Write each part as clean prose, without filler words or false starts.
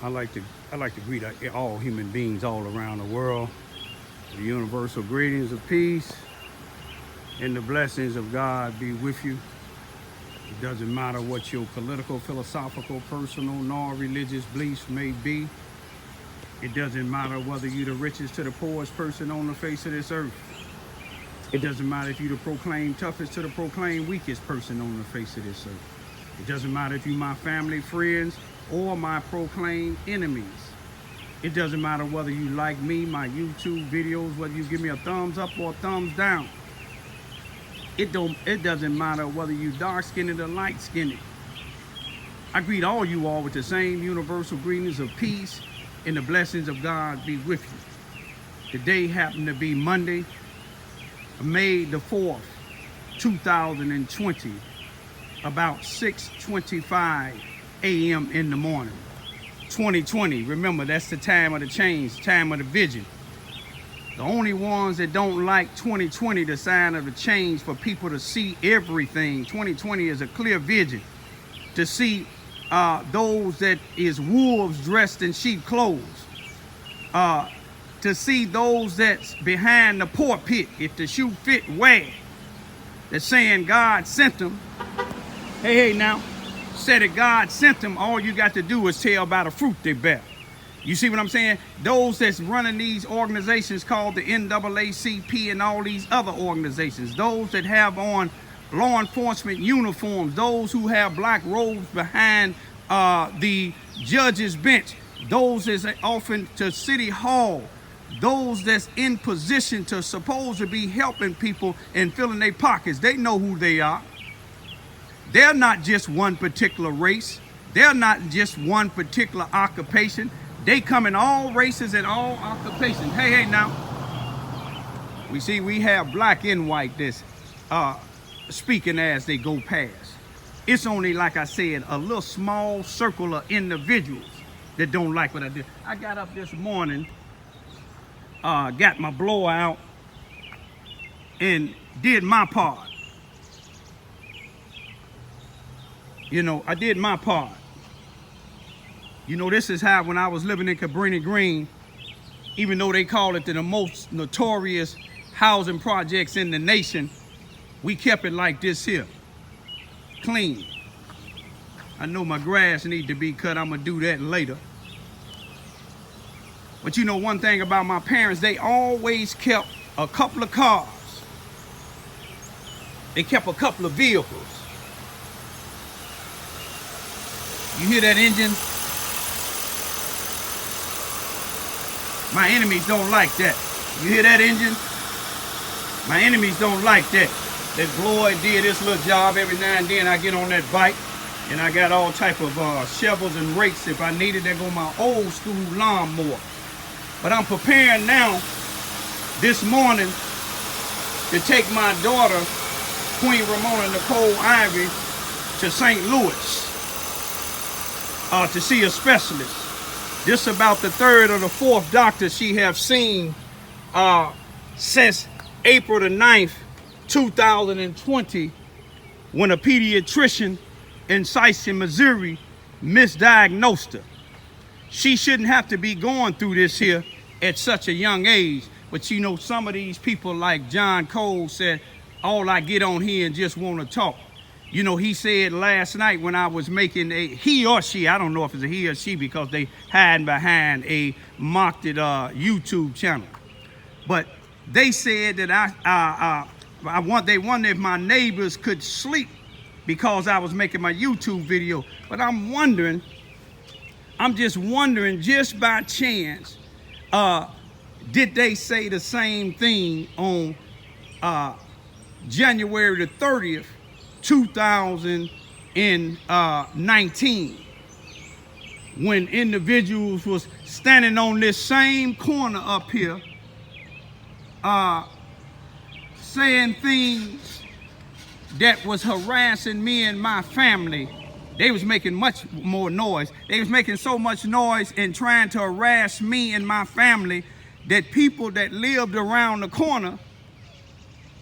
I like to greet all human beings all around the world. The universal greetings of peace and the blessings of God be with you. It doesn't matter what your political, philosophical, personal, nor religious beliefs may be. It doesn't matter whether you're the richest to the poorest person on the face of this earth. It doesn't matter if you're the proclaimed toughest to the proclaimed weakest person on the face of this earth. It doesn't matter if you're my family, friends, or my proclaimed enemies. It doesn't matter whether you like me, my YouTube videos, whether you give me a thumbs up or a thumbs down. It doesn't matter whether you dark-skinned or light-skinned. I greet all you all with the same universal greetings of peace and the blessings of God be with you. Today happened to be Monday, May the 4th, 2020, about 6:25 a.m. in the morning. 2020, remember, that's the time of the change, time of the vision. The only ones that don't like 2020, the sign of the change, for people to see everything. 2020 is a clear vision to see those that is wolves dressed in sheep clothes, to see those that's behind the pulpit, if the shoe fit, wear. They're saying God sent them. Hey, now, said that God sent them. All you got to do is tell by the fruit they bear. You see what I'm saying? Those that's running these organizations called the NAACP and all these other organizations, those that have on law enforcement uniforms, those who have black robes behind the judge's bench, those that's often to City Hall, those that's in position to supposed to be helping people and filling their pockets. They know who they are. They're not just one particular race. They're not just one particular occupation. They come in all races and all occupations. Hey, now, we have black and white that's speaking as they go past. It's only, like I said, a little small circle of individuals that don't like what I did. I got up this morning, got my blower out, and did my part. You know, I did my part. You know, this is how, when I was living in Cabrini Green, even though they call it the most notorious housing projects in the nation, we kept it like this here, clean. I know my grass need to be cut. I'm gonna do that later. But you know one thing about my parents, they always kept a couple of cars. They kept a couple of vehicles. You hear that engine? My enemies don't like that. You hear that engine? My enemies don't like that. That blower did this little job every now and then. I get on that bike and I got all type of shovels and rakes if I need it. There go my old school lawnmower. But I'm preparing now this morning to take my daughter, Queen Ramona Nicole Ivy, to St. Louis to see a specialist. This about the third or the fourth doctor she have seen since April the 9th, 2020, when a pediatrician in Sisseton, Missouri misdiagnosed her. She shouldn't have to be going through this here at such a young age. But you know, some of these people like John Cole said, all I get on here and just want to talk. You know, he said last night when I was making he or she, I don't know if it's a he or she because they hide behind a mocked YouTube channel. But they said that they wonder if my neighbors could sleep because I was making my YouTube video. But I'm just wondering, just by chance, did they say the same thing on January the 30th, 2019, when individuals was standing on this same corner up here saying things that was harassing me and my family. They was making much more noise. They was making so much noise and trying to harass me and my family that people that lived around the corner,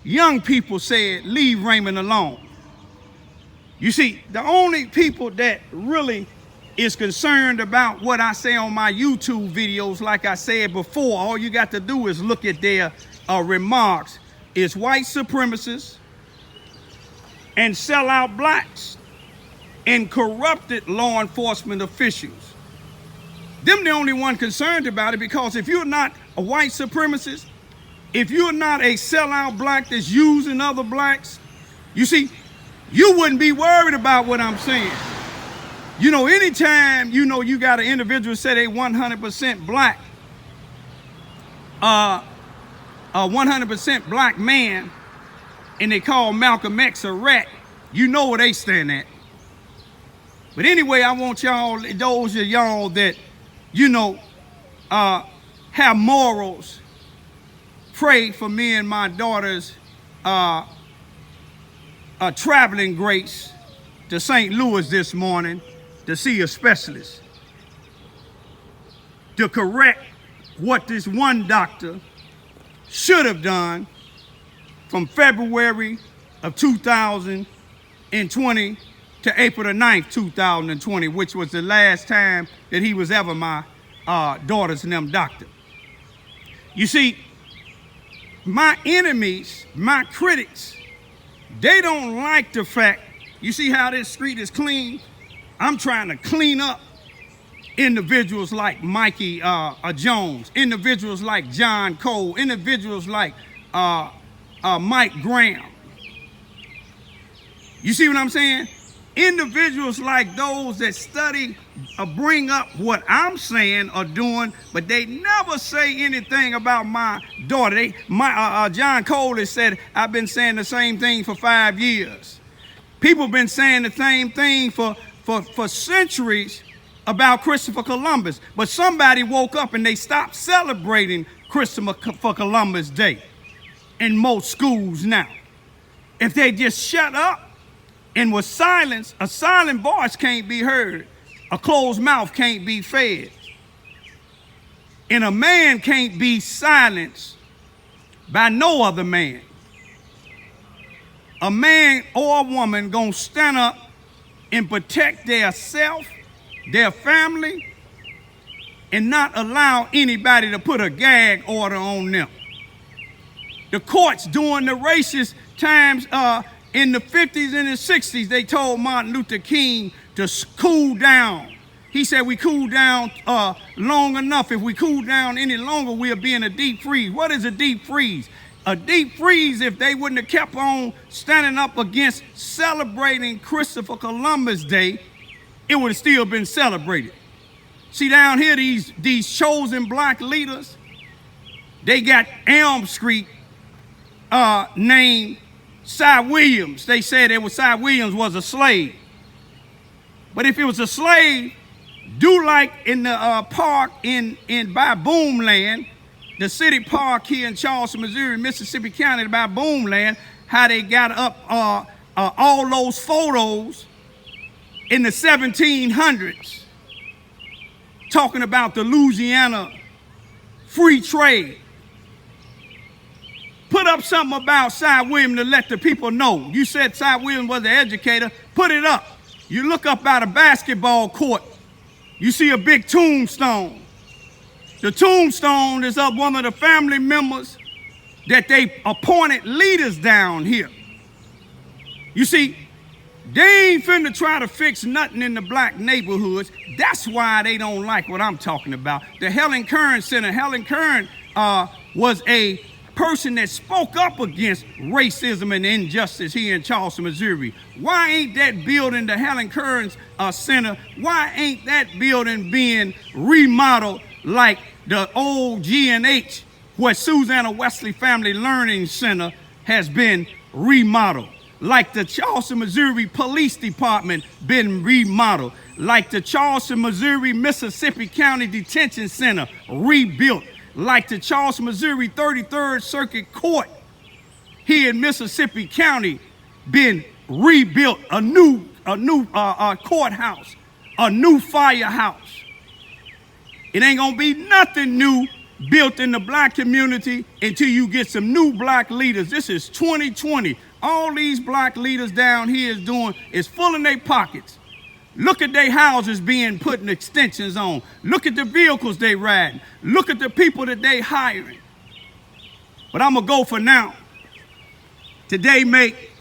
young people, said, leave Raymond alone. You see, the only people that really is concerned about what I say on my YouTube videos, like I said before, all you got to do is look at their remarks. It's white supremacists and sellout blacks and corrupted law enforcement officials. Them the only one concerned about it, because if you're not a white supremacist, if you're not a sellout black that's using other blacks, you see, you wouldn't be worried about what I'm saying. You know, anytime, you know, you got an individual say they 100% black, a 100% black man, and they call Malcolm X a rat, you know where they stand at. But anyway, I want y'all, those of y'all that, you know, have morals, pray for me and my daughter's traveling grace to St. Louis this morning to see a specialist to correct what this one doctor should have done from February of 2020 to April the 9th, 2020, which was the last time that he was ever my daughter's and them doctor. You see, my enemies, my critics, they don't like the fact, you see how this street is clean? I'm trying to clean up individuals like Mikey Jones, individuals like John Cole, individuals like Mike Graham. You see what I'm saying? Individuals like those that study bring up what I'm saying or doing, but they never say anything about my daughter. John Cole has said, I've been saying the same thing for 5 years. People have been saying the same thing for centuries about Christopher Columbus, but somebody woke up and they stopped celebrating Christopher Columbus Day in most schools now. If they just shut up and was silenced, a silent voice can't be heard. A closed mouth can't be fed. And a man can't be silenced by no other man. A man or a woman gonna stand up and protect their self, their family, and not allow anybody to put a gag order on them. The courts during the racist times, in the 50s and the 60s, they told Martin Luther King to cool down. He said, we cool down long enough. If we cool down any longer, we'll be in a deep freeze. What is a deep freeze? A deep freeze, if they wouldn't have kept on standing up against celebrating Christopher Columbus Day, it would have still been celebrated. See down here, these chosen black leaders, they got Elm Street named Cy Williams. They said Cy Williams was a slave. But if it was a slave, do like in the park by Boomland, the city park here in Charleston, Missouri, Mississippi County, by Boomland, how they got up all those photos in the 1700s talking about the Louisiana free trade. Put up something about Cy Williams to let the people know. You said Cy Williams was an educator. Put it up. You look up at a basketball court, you see a big tombstone. The tombstone is of one of the family members that they appointed leaders down here. You see, they ain't finna try to fix nothing in the black neighborhoods. That's why they don't like what I'm talking about. The Helen Kern Center, Helen Kern was a person that spoke up against racism and injustice here in Charleston, Missouri. Why ain't that building, the Helen Kern Center, why ain't that building being remodeled like the old G&H, where Susanna Wesley Family Learning Center has been remodeled? Like the Charleston, Missouri Police Department been remodeled. Like the Charleston, Missouri Mississippi County Detention Center rebuilt. Like the Charleston, Missouri 33rd Circuit Court here in Mississippi County been rebuilt, a new courthouse, a new firehouse. It ain't gonna be nothing new built in the black community until you get some new black leaders. This is 2020. All these black leaders down here is doing is filling their pockets. Look at their houses being put in extensions on. Look at the vehicles they riding. Look at the people that they hiring. But I'm going to go for now. Today make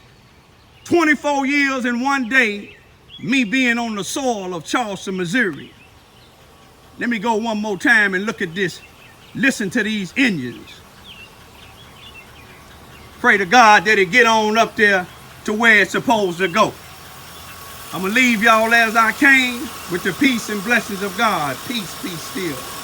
24 years and 1 day me being on the soil of Charleston, Missouri. Let me go one more time and look at this. Listen to these engines. Pray to God that it get on up there to where it's supposed to go. I'm going to leave y'all as I came with the peace and blessings of God. Peace, peace still.